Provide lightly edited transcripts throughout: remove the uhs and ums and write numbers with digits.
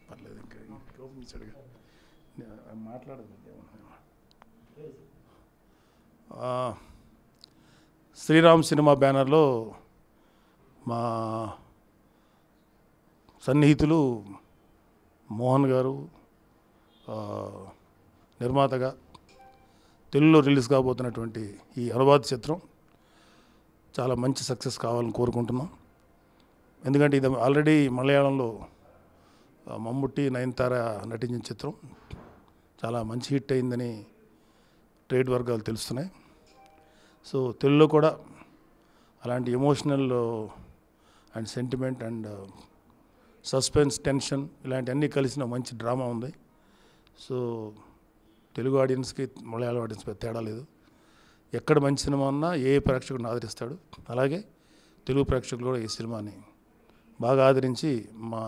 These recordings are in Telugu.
పర్లేదు ఇంకా కోపించాడుగా మాట్లాడదు. శ్రీరామ్ సినిమా బ్యానర్లో మా సన్నిహితులు మోహన్ గారు నిర్మాతగా తెలుగులో రిలీజ్ కాబోతున్నటువంటి ఈ అనువాద చిత్రం చాలా మంచి సక్సెస్ కావాలని కోరుకుంటున్నాం. ఎందుకంటే ఇది ఆల్రెడీ మలయాళంలో మమ్ముట్టి నయనతార నటించిన చిత్రం చాలా మంచి హిట్ అయిందని ట్రేడ్ వర్గాలు తెలుస్తున్నాయి. సో తెలుగులో కూడా అలాంటి emotional and sentiment and suspense, tension ఇలాంటివన్నీ కలిసిన మంచి డ్రామా ఉంది. సో తెలుగు ఆడియన్స్కి మలయాళం ఆడియన్స్కి తేడా లేదు. ఎక్కడ మంచి సినిమా ఉన్నా ఏ ప్రేక్షకుడిని ఆదరిస్తాడు, అలాగే తెలుగు ప్రేక్షకులు కూడా ఈ సినిమాని బాగా ఆదరించి మా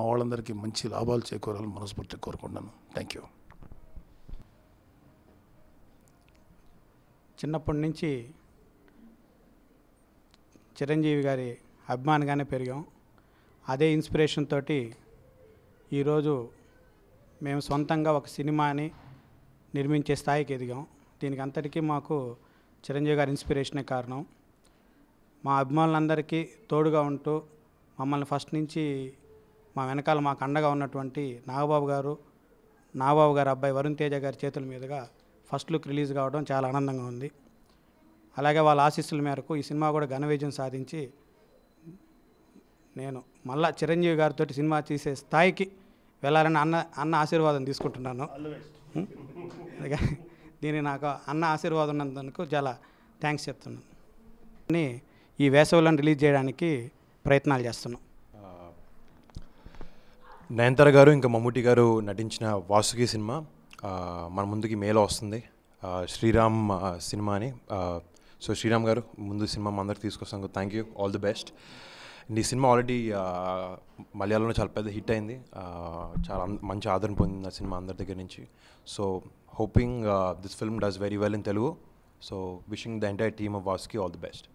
వాళ్ళందరికీ మంచి లాభాలు చేకూరాలని మనస్ఫూర్తిగా కోరుకుంటున్నాను. Thank you. చిన్నప్పటి నుంచి చిరంజీవి గారి అభిమానిగానే పెరిగాం. అదే ఇన్స్పిరేషన్ తోటి ఈరోజు మేము సొంతంగా ఒక సినిమాని నిర్మించే స్థాయికి ఎదిగాం. దీనికి అంతటికీ మాకు చిరంజీవి గారి ఇన్స్పిరేషనే కారణం. మా అభిమానులందరికీ తోడుగా ఉంటూ మమ్మల్ని ఫస్ట్ నుంచి మా వెనకాల మాకు అండగా ఉన్నటువంటి నాగబాబు గారు అబ్బాయి వరుణ్ తేజ గారి చేతుల మీదుగా ఫస్ట్ లుక్ రిలీజ్ కావడం చాలా ఆనందంగా ఉంది. అలాగే వాళ్ళ ఆశీస్సుల మేరకు ఈ సినిమా కూడా ఘన విజయం సాధించి నేను మళ్ళా చిరంజీవి గారితో సినిమా తీసే స్థాయికి వెళ్ళాలని అన్న ఆశీర్వాదం తీసుకుంటున్నాను. దీన్ని నాకు అన్న ఆశీర్వాదం ఉన్నందుకు చాలా థ్యాంక్స్ చెప్తున్నాను. ఈ వేసవిలను రిలీజ్ చేయడానికి ప్రయత్నాలు చేస్తున్నాం. నయనతార గారు ఇంకా మమ్ముట్టి గారు నటించిన వాసుకి సినిమా మన ముందుకి మేలో వస్తుంది. శ్రీరామ్ సినిమా అని. సో శ్రీరామ్ గారు ముందు సినిమా మా అందరికి తీసుకొస్తాం. Thank you, all the best. ఈ సినిమా ఆల్రెడీ మలయాళంలో చాలా పెద్ద హిట్ అయింది. చాలా మంచి ఆదరణ పొందింది ఆ సినిమా అందరి దగ్గర నుంచి. So hoping this film does very well in Telugu. So wishing the entire team of Vasuki all the best.